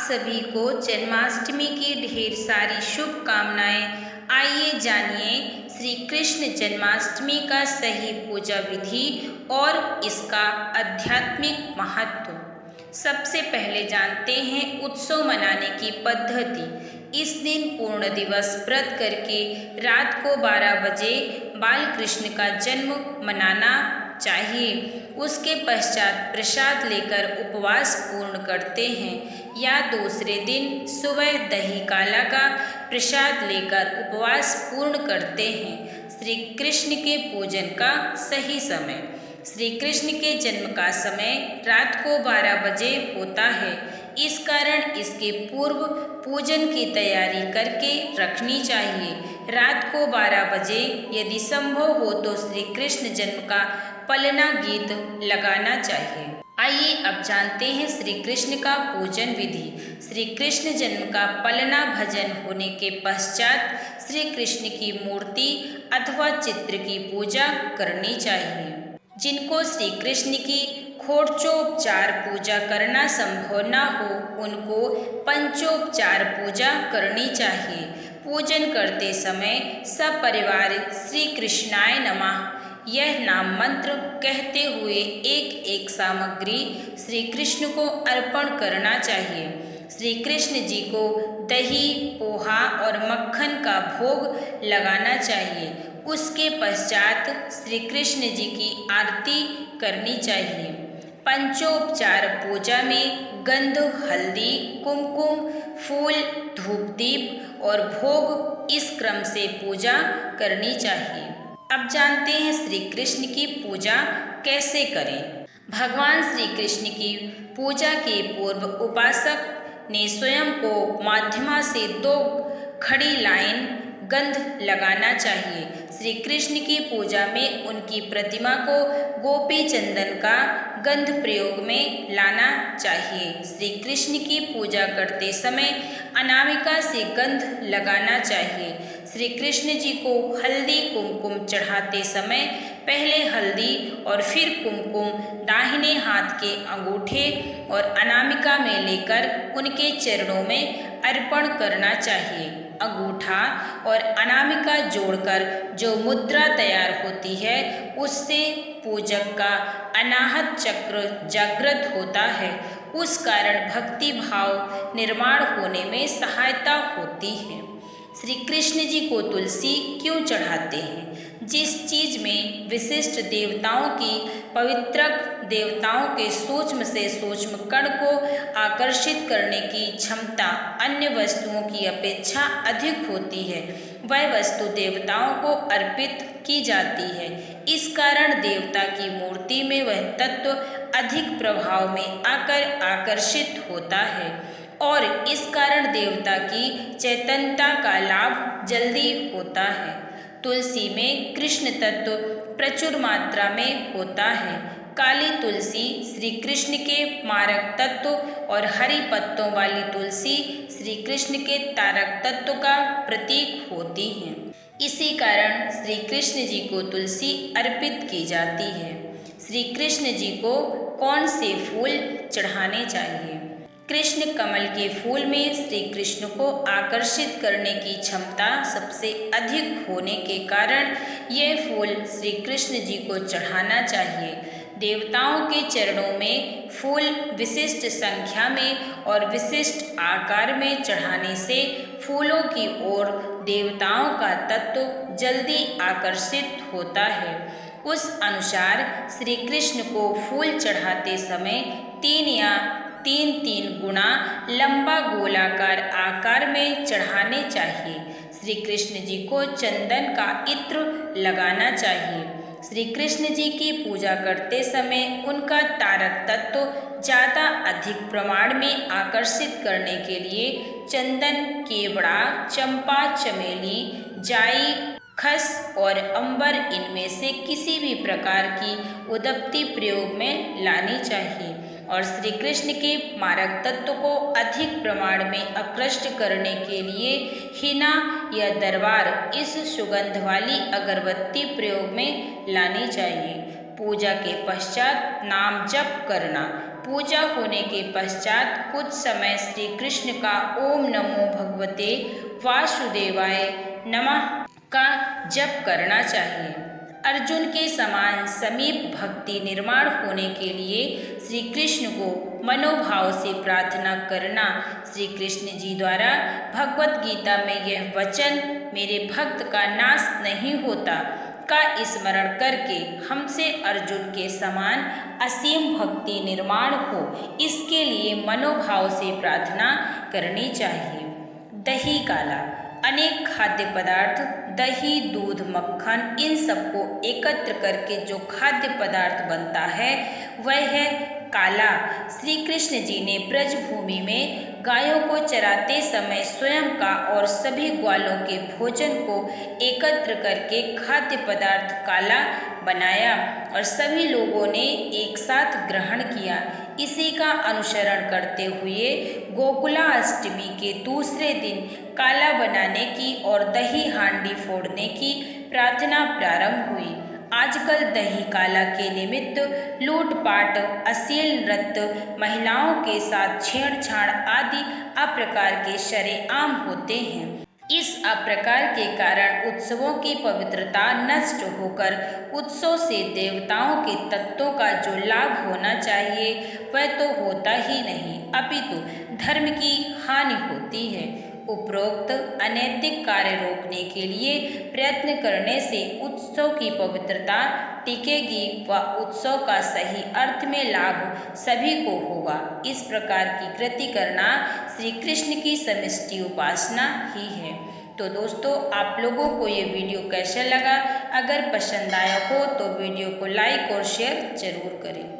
सभी को जन्माष्टमी की ढेर सारी शुभकामनाएं। आइए जानिए श्री कृष्ण जन्माष्टमी का सही पूजा विधि और इसका आध्यात्मिक महत्व। सबसे पहले जानते हैं उत्सव मनाने की पद्धति। इस दिन पूर्ण दिवस व्रत करके रात को 12 बजे बाल कृष्ण का जन्म मनाना चाहिए। उसके पश्चात प्रसाद लेकर उपवास पूर्ण करते हैं या दूसरे दिन सुबह दही काला का प्रसाद लेकर उपवास पूर्ण करते हैं। श्री कृष्ण के पूजन का सही समय। श्री कृष्ण के जन्म का समय रात को 12 बजे होता है। इस कारण इसके पूर्व पूजन की तैयारी करके रखनी चाहिए। रात को 12 बजे यदि संभव हो तो श्री कृष्ण जन्म का पलना गीत लगाना चाहिए। आइए अब जानते हैं श्री कृष्ण का पूजन विधि। श्री कृष्ण जन्म का पलना भजन होने के पश्चात श्री कृष्ण की मूर्ति अथवा चित्र की पूजा करनी चाहिए। जिनको श्री कृष्ण की षोडशोपचार पूजा करना संभव न हो उनको पंचोपचार पूजा करनी चाहिए। पूजन करते समय सपरिवार श्री कृष्णाय नमः यह नाम मंत्र कहते हुए एक एक सामग्री श्री कृष्ण को अर्पण करना चाहिए। श्री कृष्ण जी को दही, पोहा और मक्खन का भोग लगाना चाहिए। उसके पश्चात श्री कृष्ण जी की आरती करनी चाहिए। पंचोपचार पूजा में गंध, हल्दी, कुमकुम, फूल, धूप दीप और भोग इस क्रम से पूजा करनी चाहिए। अब जानते हैं श्री कृष्ण की पूजा कैसे करें। भगवान श्री कृष्ण की पूजा के पूर्व उपासक ने स्वयं को माध्यमा से 2 खड़ी लाइन गंध लगाना चाहिए। श्री कृष्ण की पूजा में उनकी प्रतिमा को गोपी चंदन का गंध प्रयोग में लाना चाहिए। श्री कृष्ण की पूजा करते समय अनामिका से गंध लगाना चाहिए। श्री कृष्ण जी को हल्दी कुमकुम चढ़ाते समय पहले हल्दी और फिर कुमकुम दाहिने हाथ के अंगूठे और अनामिका में लेकर उनके चरणों में अर्पण करना चाहिए। अंगूठा और अनामिका जोड़कर जो मुद्रा तैयार होती है उससे पूजक का अनाहत चक्र जागृत होता है। उस कारण भक्ति भाव निर्माण होने में सहायता होती है। श्री कृष्ण जी को तुलसी क्यों चढ़ाते हैं? जिस चीज में विशिष्ट देवताओं की पवित्रक देवताओं के सूक्ष्म से सूक्ष्म कण को आकर्षित करने की क्षमता अन्य वस्तुओं की अपेक्षा अधिक होती है वह वस्तु देवताओं को अर्पित की जाती है। इस कारण देवता की मूर्ति में वह तत्व अधिक प्रभाव में आकर आकर्षित होता है और इस कारण देवता की चैतन्यता का लाभ जल्दी होता है। तुलसी में कृष्ण तत्व प्रचुर मात्रा में होता है। काली तुलसी श्री कृष्ण के मारक तत्व और हरी पत्तों वाली तुलसी श्री कृष्ण के तारक तत्व का प्रतीक होती हैं। इसी कारण श्री कृष्ण जी को तुलसी अर्पित की जाती है। श्री कृष्ण जी को कौन से फूल चढ़ाने चाहिए? कृष्ण कमल के फूल में श्री कृष्ण को आकर्षित करने की क्षमता सबसे अधिक होने के कारण यह फूल श्री कृष्ण जी को चढ़ाना चाहिए। देवताओं के चरणों में फूल विशिष्ट संख्या में और विशिष्ट आकार में चढ़ाने से फूलों की ओर देवताओं का तत्व जल्दी आकर्षित होता है। उस अनुसार श्री कृष्ण को फूल चढ़ाते समय 3 या 3 गुना लंबा गोलाकार आकार में चढ़ाने चाहिए। श्री कृष्ण जी को चंदन का इत्र लगाना चाहिए। श्री कृष्ण जी की पूजा करते समय उनका तारक तत्व ज़्यादा अधिक प्रमाण में आकर्षित करने के लिए चंदन, केवड़ा, चंपा, चमेली, जाई, खस और अंबर इनमें से किसी भी प्रकार की उदबती प्रयोग में लानी चाहिए और श्री कृष्ण के मारक तत्व को अधिक प्रमाण में आकृष्ट करने के लिए हिना या दरबार इस सुगंध वाली अगरबत्ती प्रयोग में लानी चाहिए। पूजा के पश्चात नाम जप करना। पूजा होने के पश्चात कुछ समय श्री कृष्ण का ओम नमो भगवते वासुदेवाय नमः का जप करना चाहिए। अर्जुन के समान समीप भक्ति निर्माण होने के लिए श्री कृष्ण को मनोभाव से प्रार्थना करना। श्री कृष्ण जी द्वारा भगवत गीता में यह वचन मेरे भक्त का नाश नहीं होता का स्मरण करके हमसे अर्जुन के समान असीम भक्ति निर्माण हो, इसके लिए मनोभाव से प्रार्थना करनी चाहिए। दही काला। अनेक खाद्य पदार्थ दही, दूध, मक्खन इन सबको एकत्र करके जो खाद्य पदार्थ बनता है वह है काला। श्री कृष्ण जी ने ब्रज भूमि में गायों को चराते समय स्वयं का और सभी ग्वालों के भोजन को एकत्र करके खाद्य पदार्थ काला बनाया और सभी लोगों ने एक साथ ग्रहण किया। इसी का अनुसरण करते हुए गोकुलाष्टमी के दूसरे दिन काला बनाने की और दही हांडी फोड़ने की प्रार्थना प्रारंभ हुई। आजकल दही काला के निमित्त लूटपाट, अश्लील नृत्य, महिलाओं के साथ छेड़छाड़ आदि अप्रकार के शरेआम होते हैं। इस अप्रकार के कारण उत्सवों की पवित्रता नष्ट होकर उत्सव से देवताओं के तत्वों का जो लाभ होना चाहिए वह तो होता ही नहीं, अपितु धर्म की हानि होती है। उपरोक्त अनैतिक कार्य रोकने के लिए प्रयत्न करने से उत्सव की पवित्रता टिकेगी व उत्सव का सही अर्थ में लाभ सभी को होगा। इस प्रकार की कृति करना श्री कृष्ण की समष्टि उपासना ही है। तो दोस्तों, आप लोगों को ये वीडियो कैसा लगा? अगर पसंद आया हो तो वीडियो को लाइक और शेयर जरूर करें।